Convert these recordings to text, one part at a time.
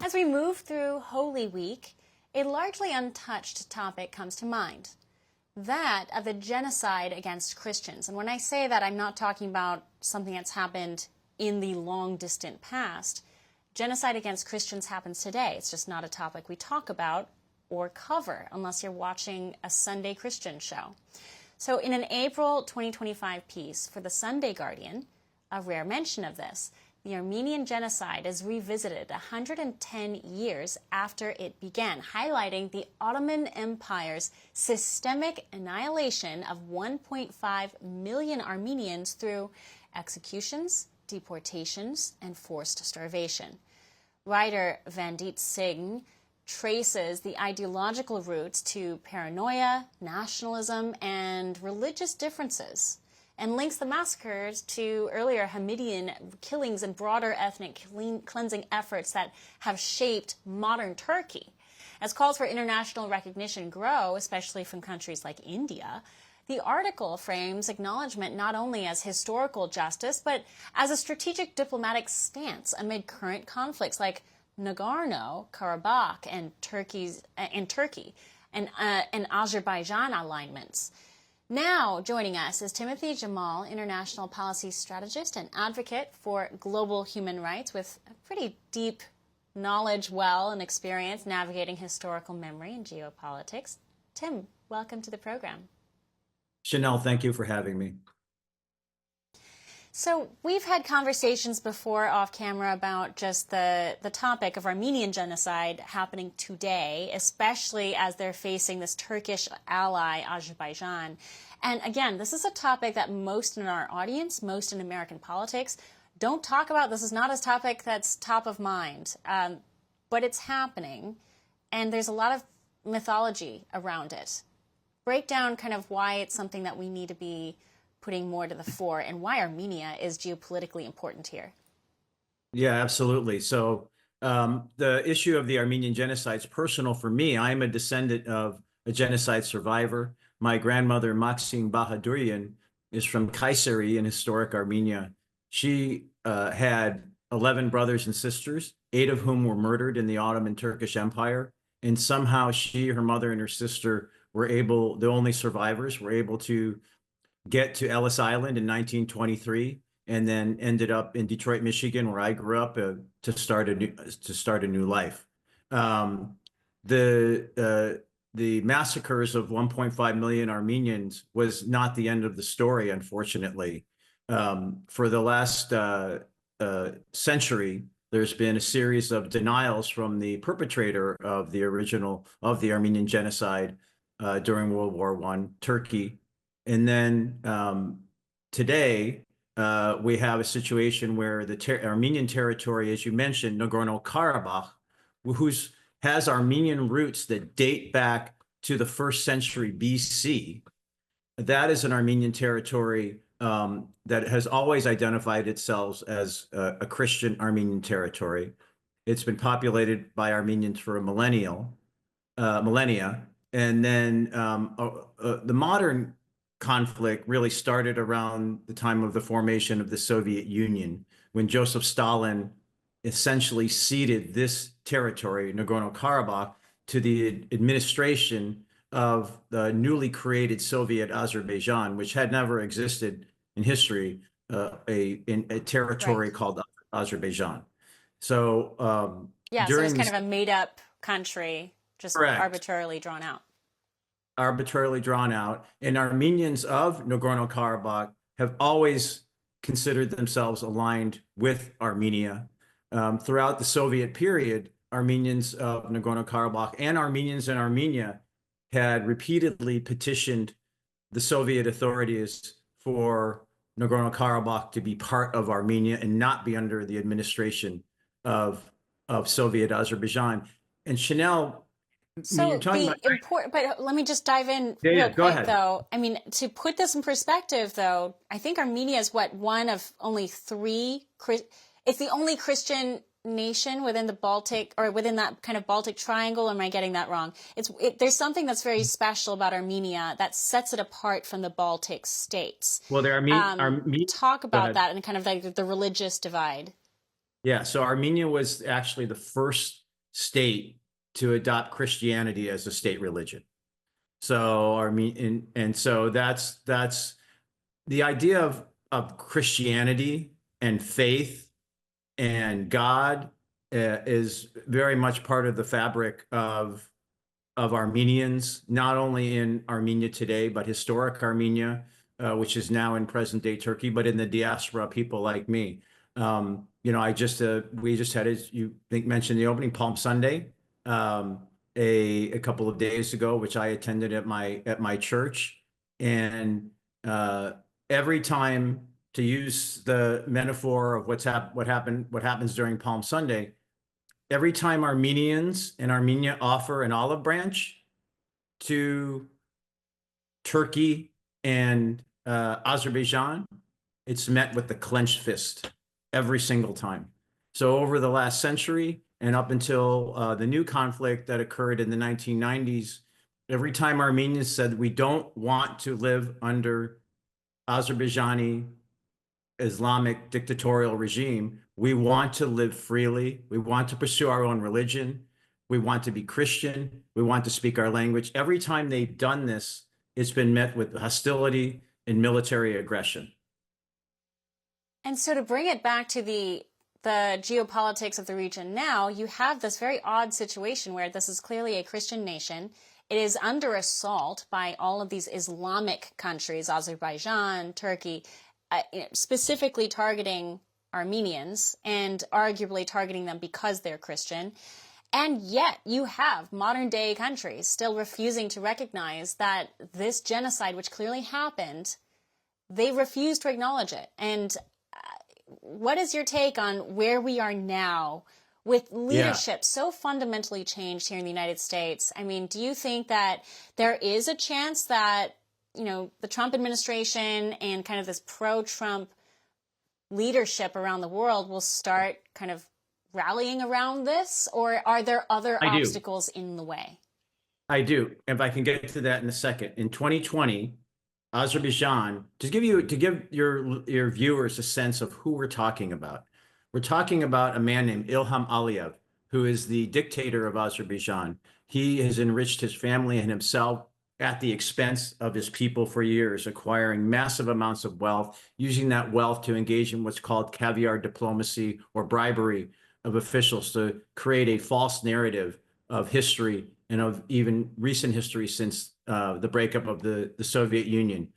As we move through Holy Week, a largely untouched topic comes to mind, that of the genocide against Christians. And when I say that, I'm not talking about something that's happened in the long distant past. Genocide against Christians happens today. It's just not a topic we talk about or cover unless you're watching a Sunday Christian show. So in an April 2025 piece for the Sunday Guardian, a rare mention of this, the Armenian genocide is revisited 110 years after it began, highlighting the Ottoman Empire's systemic annihilation of 1.5 million Armenians through executions, deportations, and forced starvation. Writer Vandit Singh traces the ideological roots to paranoia, nationalism, and religious differences, and links the massacres to earlier Hamidian killings and broader ethnic cleansing efforts that have shaped modern Turkey. As calls for international recognition grow, especially from countries like India, the article frames acknowledgement not only as historical justice, but as a strategic diplomatic stance amid current conflicts like Nagorno-Karabakh and Turkey and Azerbaijan alignments. Now joining us is Tim Jemal, international policy strategist and advocate for global human rights with a pretty deep knowledge, and experience navigating historical memory and geopolitics. Tim, welcome to the program. Chanel, thank you for having me. So we've had conversations before off camera about just the topic of Armenian genocide happening today, especially as they're facing this Turkish ally, Azerbaijan. And again, this is a topic that most in our audience, most in American politics, don't talk about. This is not a topic that's top of mind, but it's happening, and there's a lot of mythology around it. Break down kind of why it's something that we need to be putting more to the fore and why Armenia is geopolitically important here. Yeah, absolutely. So the issue of the Armenian genocide is personal for me. I'm a descendant of a genocide survivor. My grandmother, Maxim Bahadurian, is from Kayseri in historic Armenia. She had 11 brothers and sisters, 8 of whom were murdered in the Ottoman Turkish Empire. And somehow she, her mother, and her sister were able, the only survivors, were able to get to Ellis Island in 1923, and then ended up in Detroit, Michigan, where I grew up, to start a new life. The massacres of 1.5 million Armenians was not the end of the story, unfortunately. For the last century, there's been a series of denials from the perpetrator of the Armenian genocide during World War I, Turkey. And then today, we have a situation where the Armenian territory, as you mentioned, Nagorno-Karabakh, has Armenian roots that date back to the 1st century BC. That is an Armenian territory that has always identified itself as a Christian Armenian territory. It's been populated by Armenians for a millennia. And then the modern conflict really started around the time of the formation of the Soviet Union, when Joseph Stalin essentially ceded this territory, Nagorno-Karabakh, to the administration of the newly created Soviet Azerbaijan, which had never existed in history, in a territory called Azerbaijan. So so it's kind of a made-up country, just arbitrarily drawn out. And Armenians of Nagorno-Karabakh have always considered themselves aligned with Armenia. Throughout the Soviet period, Armenians of Nagorno-Karabakh and Armenians in Armenia had repeatedly petitioned the Soviet authorities for Nagorno-Karabakh to be part of Armenia and not be under the administration of Soviet Azerbaijan. And Chanel, so but let me just dive in real quick, though. I mean, to put this in perspective, though, I think Armenia is one of only 3. It's the only Christian nation within the Baltic, or within that kind of Baltic triangle. Or am I getting that wrong? There's something that's very special about Armenia that sets it apart from the Baltic states. Well, talk about that and kind of like the religious divide. Yeah, so Armenia was actually the first state to adopt Christianity as a state religion. So and so that's the idea of Christianity and faith and God is very much part of the fabric of Armenians, not only in Armenia today, but historic Armenia, which is now in present day Turkey, but in the diaspora, people like me. We just had, as you mentioned the opening, Palm Sunday, a couple of days ago, which I attended at my church, and every time, to use the metaphor of what happens during Palm Sunday, every time Armenians in Armenia offer an olive branch to Turkey and Azerbaijan, it's met with the clenched fist every single time. So over the last century and up until the new conflict that occurred in the 1990s, every time Armenians said, we don't want to live under Azerbaijani Islamic dictatorial regime, we want to live freely, we want to pursue our own religion, we want to be Christian, we want to speak our language. Every time they've done this, it's been met with hostility and military aggression. And so to bring it back to the geopolitics of the region now, you have this very odd situation where this is clearly a Christian nation. It is under assault by all of these Islamic countries, Azerbaijan, Turkey, specifically targeting Armenians and arguably targeting them because they're Christian. And yet you have modern day countries still refusing to recognize that this genocide, which clearly happened, they refuse to acknowledge it. And what is your take on where we are now with leadership so fundamentally changed here in the United States? I mean, do you think that there is a chance that, the Trump administration and kind of this pro-Trump leadership around the world will start kind of rallying around this, or are there other obstacles in the way? I do. If I can get to that in a second. In 2020, Azerbaijan, to give your viewers a sense of who we're talking about. We're talking about a man named Ilham Aliyev, who is the dictator of Azerbaijan. He has enriched his family and himself at the expense of his people for years, acquiring massive amounts of wealth, using that wealth to engage in what's called caviar diplomacy or bribery of officials to create a false narrative of history and of even recent history since the breakup of the Soviet Union.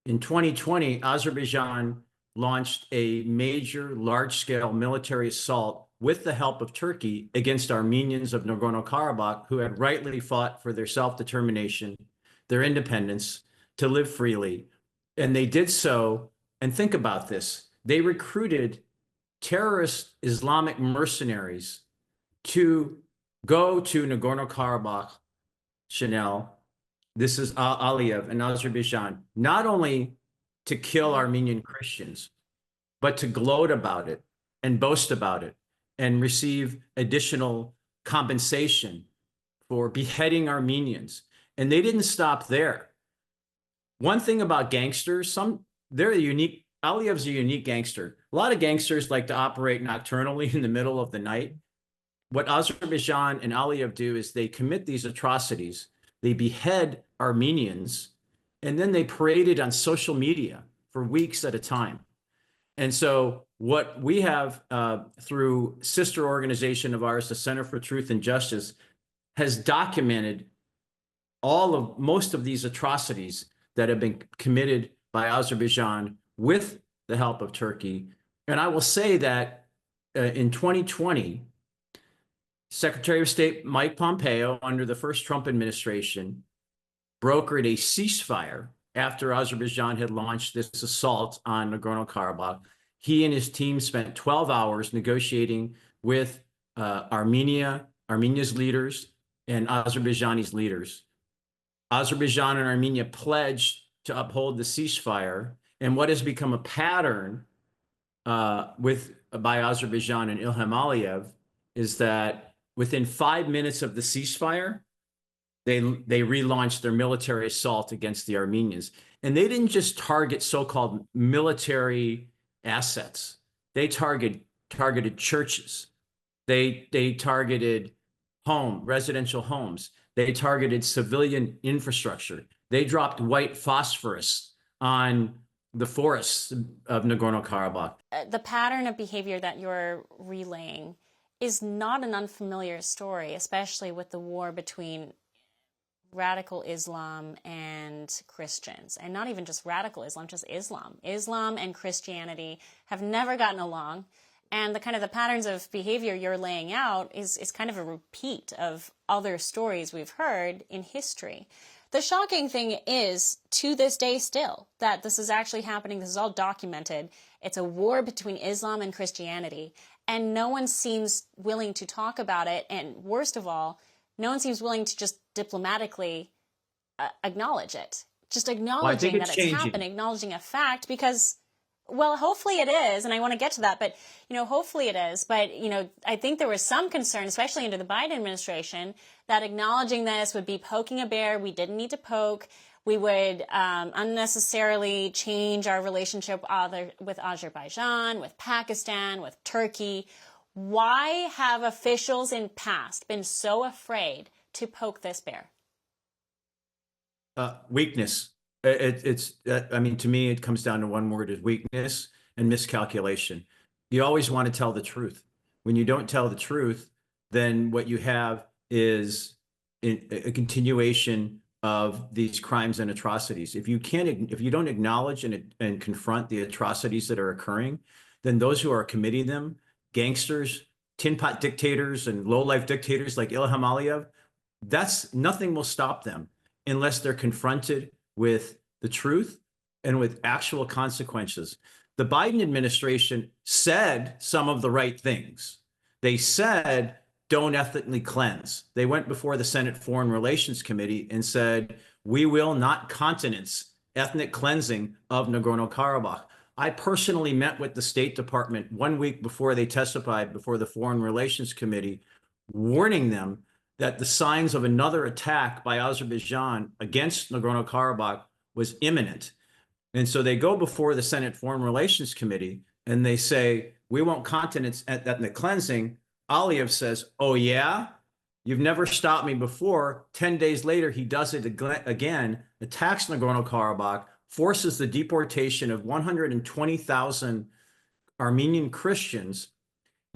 In 2020, Azerbaijan launched a major large-scale military assault with the help of Turkey against Armenians of Nagorno-Karabakh, who had rightly fought for their self-determination, their independence, to live freely. And they did so, and think about this, they recruited terrorist Islamic mercenaries to go to Nagorno-Karabakh, Chanel, this is Aliyev in Azerbaijan, not only to kill Armenian Christians, but to gloat about it and boast about it and receive additional compensation for beheading Armenians. And they didn't stop there. One thing about gangsters, Aliyev's a unique gangster. A lot of gangsters like to operate nocturnally in the middle of the night. What Azerbaijan and Aliyev do is they commit these atrocities. They behead Armenians, and then they parade it on social media for weeks at a time. And so what we have through sister organization of ours, the Center for Truth and Justice, has documented most of these atrocities that have been committed by Azerbaijan with the help of Turkey. And I will say that in 2020, Secretary of State Mike Pompeo, under the first Trump administration, brokered a ceasefire after Azerbaijan had launched this assault on Nagorno-Karabakh. He and his team spent 12 hours negotiating with Armenia's leaders and Azerbaijani's leaders. Azerbaijan and Armenia pledged to uphold the ceasefire, and what has become a pattern by Azerbaijan and Ilham Aliyev is that within 5 minutes of the ceasefire, they relaunched their military assault against the Armenians. And they didn't just target so-called military assets. They targeted churches. They targeted residential homes. They targeted civilian infrastructure. They dropped white phosphorus on the forests of Nagorno-Karabakh. The pattern of behavior that you're relaying is not an unfamiliar story, especially with the war between radical Islam and Christians. And not even just radical Islam, just Islam. Islam and Christianity have never gotten along. And the patterns of behavior you're laying out is kind of a repeat of other stories we've heard in history. The shocking thing is, to this day still, that this is actually happening. This is all documented. It's a war between Islam and Christianity, and no one seems willing to talk about it. And worst of all, no one seems willing to just diplomatically acknowledge it. Just acknowledging that it's happening, acknowledging a fact, because, well, hopefully it is, and I want to get to that, but, hopefully it is. But, I think there was some concern, especially under the Biden administration, that acknowledging this would be poking a bear we didn't need to poke. We would unnecessarily change our relationship with Azerbaijan, with Pakistan, with Turkey. Why have officials in past been so afraid to poke this bear? Weakness. To me, it comes down to one word: is weakness and miscalculation. You always want to tell the truth. When you don't tell the truth, then what you have is a continuation of these crimes and atrocities. If you don't acknowledge and confront the atrocities that are occurring, then those who are committing them, gangsters, tin pot dictators, and low-life dictators like Ilham Aliyev, nothing will stop them unless they're confronted with the truth and with actual consequences. The Biden administration said some of the right things. They said, don't ethnically cleanse. They went before the Senate Foreign Relations Committee and said, we will not countenance ethnic cleansing of Nagorno-Karabakh. I personally met with the State Department 1 week before they testified before the Foreign Relations Committee, warning them that the signs of another attack by Azerbaijan against Nagorno-Karabakh was imminent. And so they go before the Senate Foreign Relations Committee and they say, we won't countenance ethnic cleansing. Aliyev says, oh yeah? You've never stopped me before. 10 days later, he does it again, attacks Nagorno-Karabakh, forces the deportation of 120,000 Armenian Christians.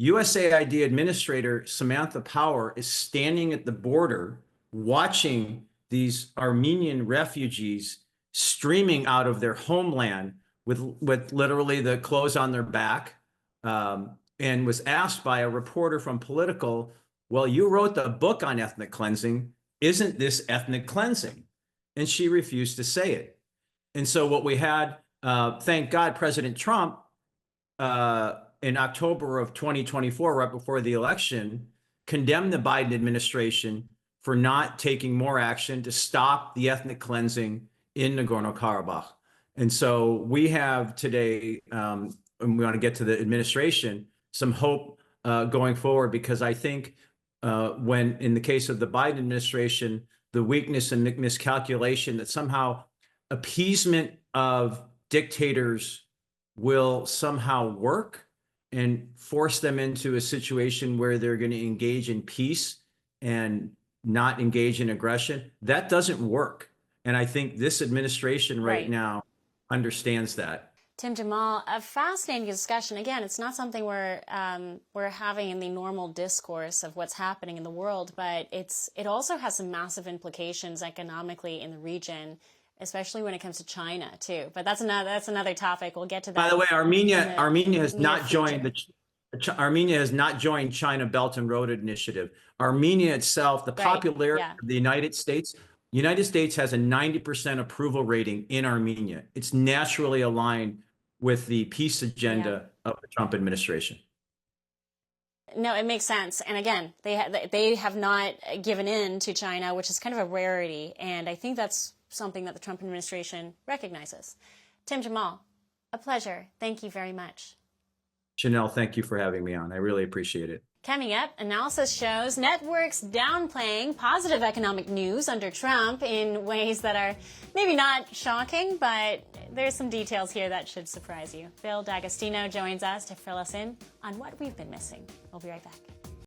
USAID Administrator Samantha Power is standing at the border watching these Armenian refugees streaming out of their homeland with literally the clothes on their back, and was asked by a reporter from Political, well, you wrote the book on ethnic cleansing. Isn't this ethnic cleansing? And she refused to say it. And so what we had, thank God, President Trump, in October of 2024, right before the election, condemned the Biden administration for not taking more action to stop the ethnic cleansing in Nagorno-Karabakh. And so we have today, and we want to get to the administration, some hope going forward, because I think when, in the case of the Biden administration, the weakness and miscalculation that somehow appeasement of dictators will somehow work and force them into a situation where they're going to engage in peace and not engage in aggression, that doesn't work. And I think this administration right now understands that. Tim Jemal, a fascinating discussion. Again, it's not something we're having in the normal discourse of what's happening in the world, but it also has some massive implications economically in the region, especially when it comes to China too. But that's another topic. We'll get to that. By the way, Armenia has not joined Armenia has not joined China Belt and Road Initiative. Armenia itself, the popularity of the United States has a 90% approval rating in Armenia. It's naturally aligned with the peace agenda of the Trump administration. No, it makes sense. And again, they have not given in to China, which is kind of a rarity. And I think that's something that the Trump administration recognizes. Tim Jemal, a pleasure. Thank you very much. Chanel, thank you for having me on. I really appreciate it. Coming up, analysis shows networks downplaying positive economic news under Trump in ways that are maybe not shocking, but there's some details here that should surprise you. Phil D'Agostino joins us to fill us in on what we've been missing. We'll be right back.